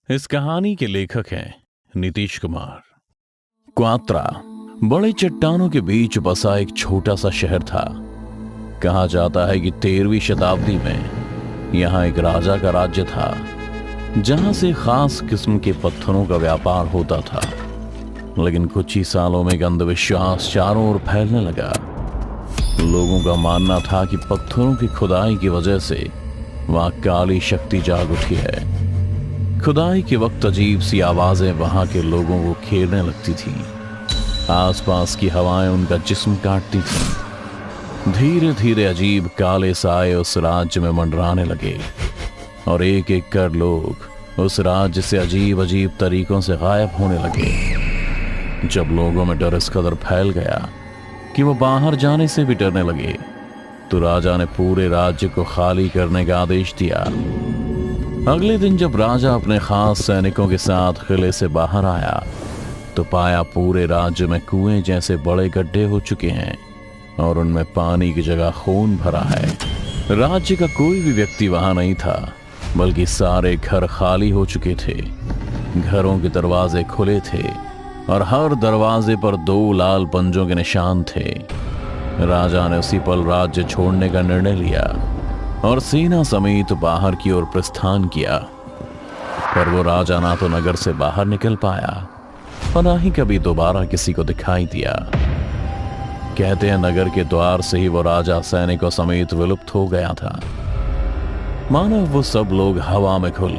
इस कहानी के लेखक हैं नीतीश कुमार। क्वात्रा बड़े चट्टानों के बीच बसा एक छोटा सा शहर था। कहा जाता है कि 13वीं शताब्दी में यहां एक राजा का राज्य था, जहां से खास किस्म के पत्थरों का व्यापार होता था। लेकिन कुछ ही सालों में एक अंधविश्वास चारों ओर फैलने लगा। लोगों का मानना था कि पत्थरों की खुदाई की वजह से वहां काली शक्ति जाग उठी है। खुदाई के वक्त अजीब सी आवाजें वहां के लोगों को घेरने लगती थीं। आसपास की हवाएं उनका जिस्म काटती थीं। धीरे धीरे अजीब काले साए उस राज्य में मंडराने लगे और एक एक कर लोग उस राज्य से अजीब अजीब तरीकों से गायब होने लगे। जब लोगों में डर इस कदर फैल गया कि वो बाहर जाने से भी डरने लगे, तो राजा ने पूरे राज्य को खाली करने का आदेश दिया। अगले दिन जब राजा अपने खास सैनिकों के साथ किले से बाहर आया, तो पाया पूरे राज्य में कुएं जैसे बड़े गड्ढे हो चुके हैं और उनमें पानी की जगह खून भरा है। राज्य का कोई भी व्यक्ति वहां नहीं था, बल्कि सारे घर खाली हो चुके थे। घरों के दरवाजे खुले थे और हर दरवाजे पर 2 लाल पंजों के निशान थे। राजा ने उसी पल राज्य छोड़ने का निर्णय लिया और सेना समेत बाहर की ओर प्रस्थान किया। पर वो राजा ना तो नगर से बाहर निकल पाया और ना ही कभी दोबारा किसी को दिखाई दिया। कहते हैं नगर के द्वार से ही वो राजा सैनिकों समेत विलुप्त हो गया था। मानो वो सब लोग हवा में खुल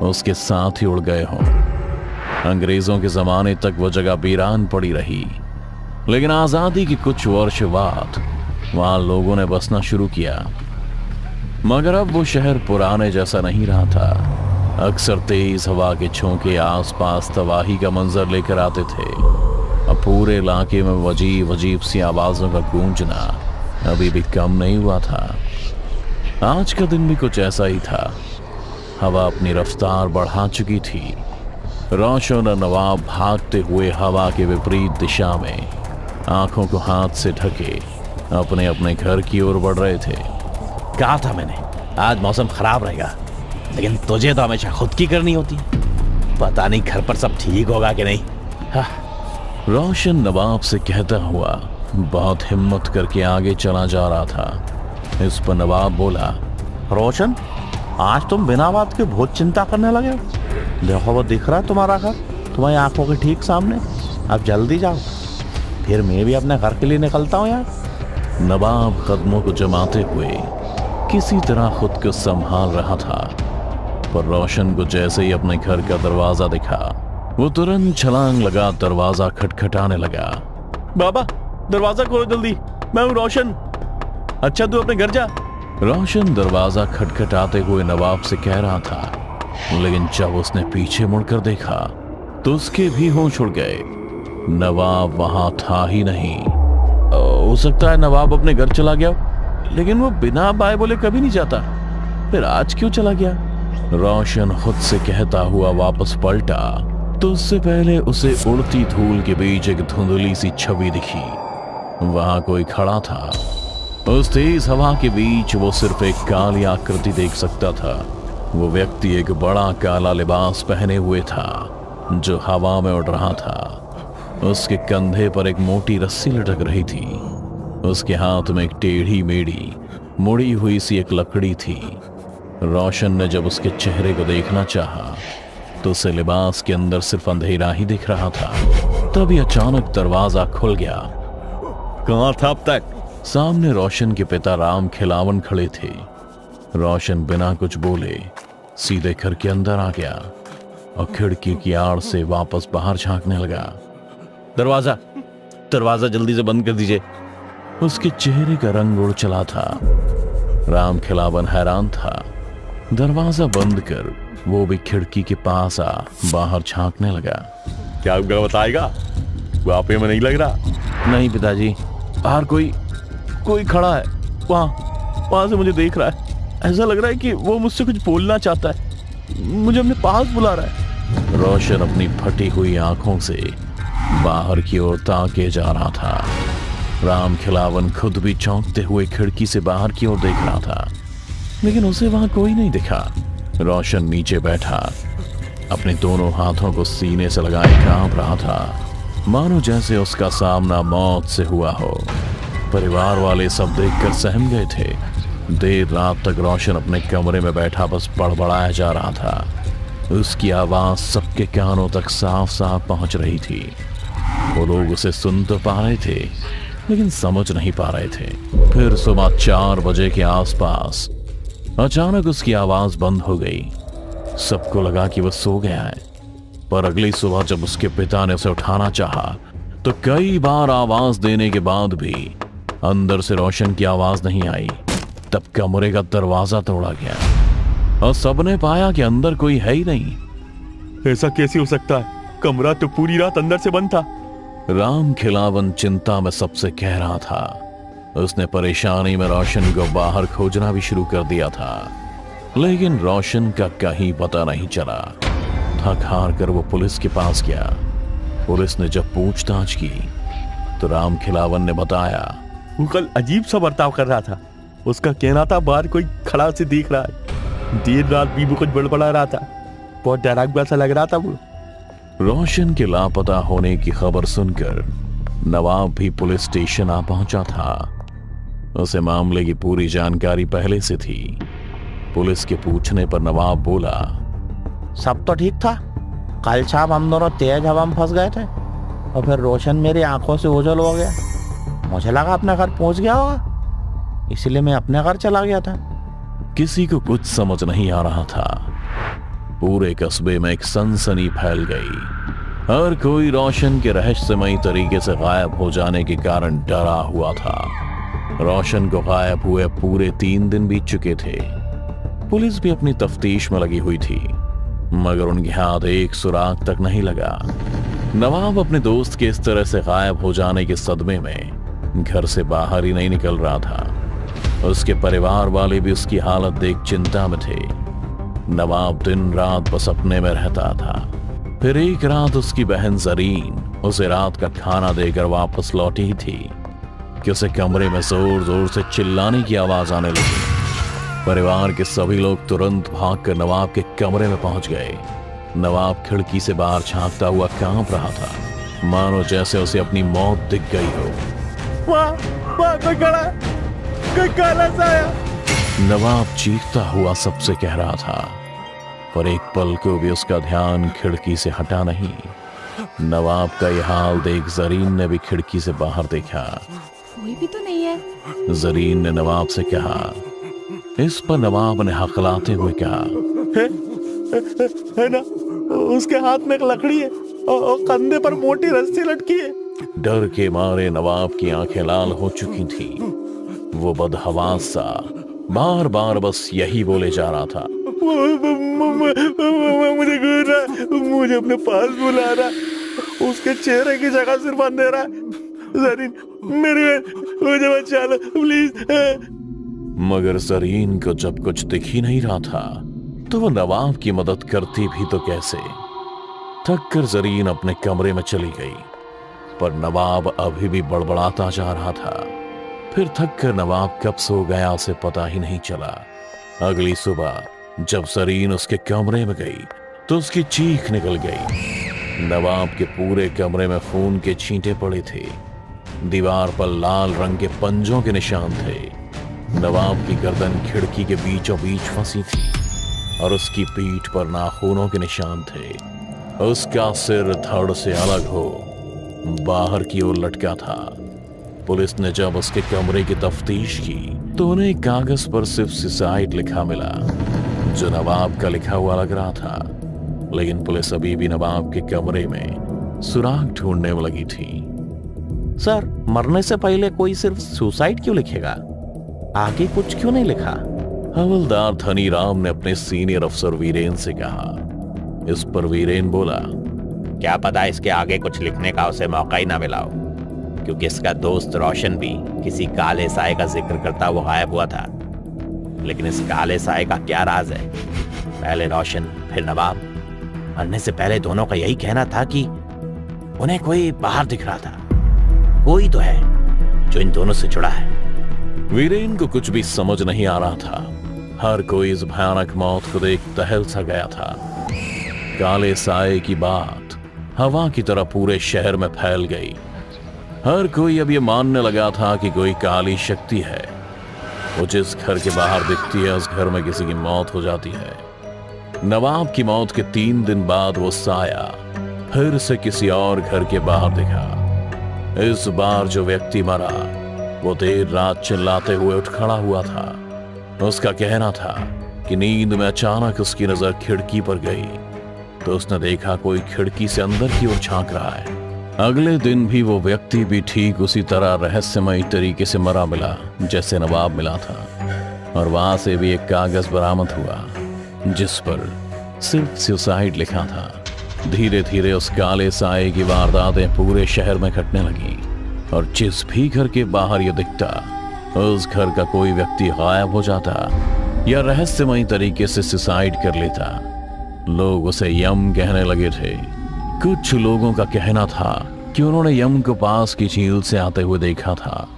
उसके साथ ही उड़ गए हों। अंग्रेजों के जमाने तक वो जगह वीरान पड़ी रही, लेकिन आजादी के कुछ वर्ष बाद वहां लोगों ने बसना शुरू किया। मगर अब वो शहर पुराने जैसा नहीं रहा था। अक्सर तेज हवा के झोंके आसपास तबाही का मंजर लेकर आते थे। अब पूरे इलाके में अजीब अजीब सी आवाजों का गूंजना अभी भी कम नहीं हुआ था। आज का दिन भी कुछ ऐसा ही था। हवा अपनी रफ्तार बढ़ा चुकी थी। रोशन और नवाब भागते हुए हवा के विपरीत दिशा में आंखों को हाथ से ढके अपने अपने घर की ओर बढ़ रहे थे। कहा था मैंने आज मौसम खराब रहेगा, लेकिन तुझे तो हमेशा खुद की करनी होती। पता नहीं घर पर सब ठीक होगा कि नहीं। रोशन नवाब से कहता हुआ बहुत हिम्मत करके आगे चला जा रहा था। इस पर नवाब बोला, रोशन, आज तुम बिना बात के बहुत चिंता करने लगे हो। देखो वो दिख रहा है तुम्हारा घर, तुम्हारी आंखों के ठीक सामने। अब जल्दी जाओ, फिर मैं भी अपने घर के लिए निकलता हूँ यार। नवाब कदमों को जमाते हुए किसी तरह खुद को संभाल रहा था, पर रोशन को जैसे ही अपने घर का दरवाजा दिखा, वो तुरंत छलांग लगा दरवाजा खटखटाने लगा। बाबा, दरवाजा खोलो जल्दी, मैं हूँ रोशन। अच्छा तू अपने घर जा। रोशन दरवाजा खटखटाते हुए नवाब से कह रहा था, लेकिन जब उसने पीछे मुड़कर देखा तो उसके भी होश उड़ गए। नवाब वहां था ही नहीं। हो सकता है नवाब अपने घर चला गया, लेकिन वो बिना बाय बोले कभी नहीं जाता। फिर आज क्यों चला गया? रोशन खुद से कहता हुआ वापस पलटा तो उससे पहले उसे उड़ती धूल के बीच एक धुंधली सी छवि दिखी। वहां कोई खड़ा था। उस तेज हवा के बीच वो सिर्फ एक काली आकृति देख सकता था। वो व्यक्ति एक बड़ा काला लिबास पहने हुए था जो हवा में उड़ रहा था। उसके कंधे पर एक मोटी रस्सी लटक रही थी। उसके हाथ में एक टेढ़ी मेढ़ी मुड़ी हुई सी एक लकड़ी थी। रोशन ने जब उसके चेहरे को देखना चाहा तो उसे लिबास के अंदर सिर्फ अंधेरा ही दिख रहा था। तभी अचानक दरवाजा खुल गया। कहाँ था अब तक? सामने रोशन के पिता राम खिलावन खड़े थे। रोशन बिना कुछ बोले सीधे घर के अंदर आ गया और खिड़की की आड़ से वापस बाहर झांकने लगा। दरवाजा जल्दी से बंद कर दीजिए। उसके चेहरे का रंग उड़ चला था। राम खिलावन हैरान था। दरवाजा बंद कर वो भी खिड़की के पास आ बाहर झांकने लगा। क्या बताएगा? वापे में नहीं लग रहा। नहीं पिताजी, बाहर कोई खड़ा है। वहां से मुझे देख रहा है। ऐसा लग रहा है कि वो मुझसे कुछ बोलना चाहता है, मुझे अपने पास बुला रहा है। रोशन अपनी फटी हुई आंखों से बाहर की ओर ताके जा रहा था। राम खिलावन खुद भी चौंकते हुए खिड़की से बाहर की ओर देख रहा था, लेकिन उसे वहां कोई नहीं दिखा। रोशन नीचे बैठा अपने दोनों हाथों को सीने से लगाए कांप रहा था, मानो जैसे उसका सामना मौत से हुआ हो। परिवार वाले सब देखकर सहम गए थे। देर रात तक रोशन अपने कमरे में बैठा बस बड़बड़ाया जा रहा था। उसकी आवाज सबके कानों तक साफ साफ पहुंच रही थी। वो लोग उसे सुन तो पा रहे थे लेकिन समझ नहीं पा रहे थे। फिर सुबह 4 बजे के आसपास अचानक उसकी आवाज बंद हो गई। सबको लगा कि वह सो गया है, पर अगली सुबह जब उसके पिता ने उसे उठाना चाहा तो कई बार आवाज देने के बाद भी अंदर से रोशन की आवाज नहीं आई। तब कमरे का दरवाजा तोड़ा गया और सबने पाया कि अंदर कोई है ही नहीं। ऐसा कैसे हो सकता है? कमरा तो पूरी रात अंदर से बंद था। राम खिलावन चिंता में सबसे कह रहा था। उसने परेशानी में रोशन को बाहर खोजना भी शुरू कर दिया था, लेकिन रोशन का कहीं पता नहीं चला। थक हार कर वो पुलिस के पास गया। पुलिस ने जब पूछताछ की तो राम खिलावन ने बताया, वो कल अजीब सा बर्ताव कर रहा था। उसका कहना था बाहर कोई खड़ा से देख रहा है। देर रात भी वो कुछ बड़बड़ा रहा था। बहुत डरा सा लग रहा था वो। रोशन के लापता होने की खबर सुनकर नवाब भी पुलिस स्टेशन आ पहुंचा था। उसे मामले की पूरी जानकारी पहले से थी। पुलिस के पूछने पर नवाब बोला, सब तो ठीक था। कल शाम हम दोनों तेज हवा में फंस गए थे और फिर रोशन मेरी आंखों से ओझल हो गया। मुझे लगा अपने घर पहुंच गया होगा, इसलिए मैं अपने घर चला गया था। किसी को कुछ समझ नहीं आ रहा था। पूरे कस्बे में एक सनसनी फैल गई। हर कोई रोशन के रहस्यमयी तरीके से गायब हो जाने के कारण डरा हुआ था। रोशन को गायब हुए पूरे 3 दिन बीत चुके थे। पुलिस भी अपनी तफ्तीश में लगी हुई थी, मगर उनके हाथ एक सुराग तक नहीं लगा। नवाब अपने दोस्त के इस तरह से गायब हो जाने के सदमे में घर से बाहर ही नहीं निकल रहा था। उसके परिवार वाले भी उसकी हालत देख चिंता में थे। नवाब दिन रात बस अपने में रहता था। फिर एक रात उसकी बहन जरीन उसे रात का खाना देकर वापस लौटी थी कि उसे कमरे में जोर जोर से चिल्लाने की आवाज आने लगी। परिवार के सभी लोग तुरंत भागकर नवाब के कमरे में पहुंच गए। नवाब खिड़की से बाहर झांकता हुआ कांप रहा था, मानो जैसे उसे अपनी मौत दिख गई हो। वहाँ कोई खड़ा, कोई काला सा आया। नवाब चीखता हुआ सबसे कह रहा था, पर एक पल को भी उसका ध्यान खिड़की से हटा नहीं। नवाब का यह हाल देख जरीन ने भी खिड़की से बाहर देखा। कोई भी तो नहीं है। जरीन ने नवाब से कहा। इस पर नवाब ने हकलाते हुए कहा, है ना, उसके हाथ में एक लकड़ी है और कंधे पर मोटी रस्सी लटकी है। डर के मारे नवाब की आंखें लाल हो चुकी थी। वो बदहवास सा बार बार बस यही बोले जा रहा था, मुझे घूर रहा, मुझे अपने पास बुला रहा, उसके चेहरे की जगह सिर्फ अंधेरा। जरीन, मेरी मुझे बचा लो प्लीज। मगर जरीन को जब कुछ दिख ही नहीं रहा था तो वो नवाब की मदद करती भी तो कैसे। थक कर जरीन अपने कमरे में चली गई, पर नवाब अभी भी बड़बड़ाता जा रहा था। फिर थक कर नवाब कब सो गया उसे पता ही नहीं चला। अगली सुबह जब जरीन उसके कमरे में गई तो उसकी चीख निकल गई। नवाब के पूरे कमरे में खून के छींटे पड़े थे। दीवार पर लाल रंग के पंजों के निशान थे। नवाब की गर्दन खिड़की के बीचों बीच फंसी थी और उसकी पीठ पर नाखूनों के निशान थे। उसका सिर धड़ से अलग हो बाहर की ओर लटका था। पुलिस ने जब उसके कमरे की तफ्तीश की तो उन्हें कागज पर सिर्फ सुसाइड लिखा मिला, जो नवाब का लिखा हुआ लग रहा था। लेकिन पुलिस अभी भी नवाब के कमरे में सुराग ढूंढने में लगी थी। सर, मरने से पहले कोई सिर्फ सुसाइड क्यों लिखेगा? आगे कुछ क्यों नहीं लिखा? हवलदार धनी राम ने अपने सीनियर अफसर वीरेन से कहा। इस पर वीरेन बोला, क्या पता इसके आगे कुछ लिखने का उसे मौका ही ना मिला हो, क्योंकि इसका दोस्त रोशन भी किसी काले साए का जिक्र करता हुआ गायब हुआ था। लेकिन इस काले साए का क्या राज है? पहले रोशन फिर नवाब। मरने से पहले दोनों का यही कहना था कि उन्हें कोई बाहर दिख रहा था। कोई तो है जो इन दोनों से जुड़ा है। वीरेन को कुछ भी समझ नहीं आ रहा था। हर कोई इस भयानक मौत को देख दहल सा गया था। काले साए की बात हवा की तरह पूरे शहर में फैल गई। हर कोई अब ये मानने लगा था कि कोई काली शक्ति है, वो जिस घर के बाहर दिखती है उस घर में किसी की मौत हो जाती है। नवाब की मौत के 3 दिन बाद वो साया फिर से किसी और घर के बाहर दिखा। इस बार जो व्यक्ति मरा वो देर रात चिल्लाते हुए उठ खड़ा हुआ था। उसका कहना था कि नींद में अचानक उसकी नजर खिड़की पर गई तो उसने देखा कोई खिड़की से अंदर की ओर झांक रहा है। अगले दिन भी वो व्यक्ति भी ठीक उसी तरह रहस्यमय तरीके से मरा मिला जैसे नवाब मिला था, और वहां से भी एक कागज बरामद हुआ जिस पर सिर्फ सुसाइड लिखा था। धीरे धीरे उस काले साए की वारदातें पूरे शहर में घटने लगी, और जिस भी घर के बाहर ये दिखता उस घर का कोई व्यक्ति गायब हो जाता या रहस्यमय तरीके से सुसाइड कर लेता। लोग उसे यम कहने लगे थे। कुछ लोगों का कहना था कि उन्होंने यम को पास की झील से आते हुए देखा था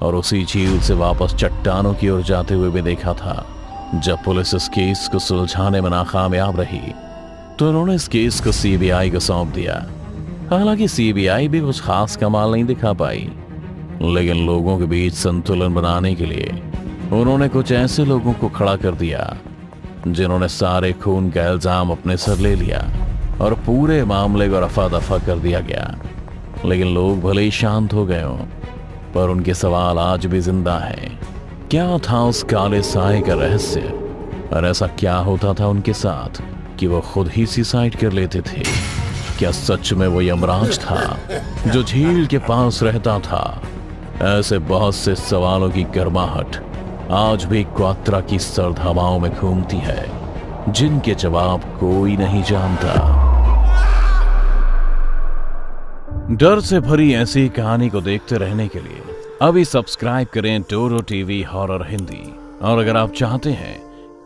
और उसी झील से वापस चट्टानों की ओर जाते हुए भी देखा था। जब पुलिस इस केस को सुलझाने में नाकामयाब रही तो उन्होंने इस केस को सीबीआई को सौंप दिया। हालांकि सीबीआई भी कुछ खास कमाल नहीं दिखा पाई, लेकिन लोगों के बीच संतुलन बनाने के लिए उन्होंने कुछ ऐसे लोगों को खड़ा कर दिया जिन्होंने सारे खून का इल्जाम अपने सर ले लिया और पूरे मामले को रफा दफा कर दिया गया। लेकिन लोग भले ही शांत हो गए हों, पर उनके सवाल आज भी जिंदा हैं। क्या था उस काले साए का रहस्य, और ऐसा क्या होता था उनके साथ कि वो खुद ही सुसाइड कर लेते थे? क्या सच में वो यमराज था जो झील के पास रहता था? ऐसे बहुत से सवालों की गर्माहट आज भी क्वात्रा की सर्द हवाओं में घूमती है, जिनके जवाब कोई नहीं जानता। डर से भरी ऐसी कहानी को देखते रहने के लिए अभी सब्सक्राइब करें टोरो टीवी हॉरर हिंदी। और अगर आप चाहते हैं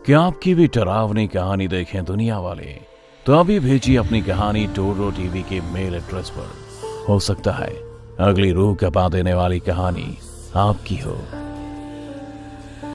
कि आपकी भी डरावनी कहानी देखें दुनिया वाले, तो अभी भेजिए अपनी कहानी टोरो टीवी के मेल एड्रेस पर। हो सकता है अगली रूह कपा देने वाली कहानी आपकी हो।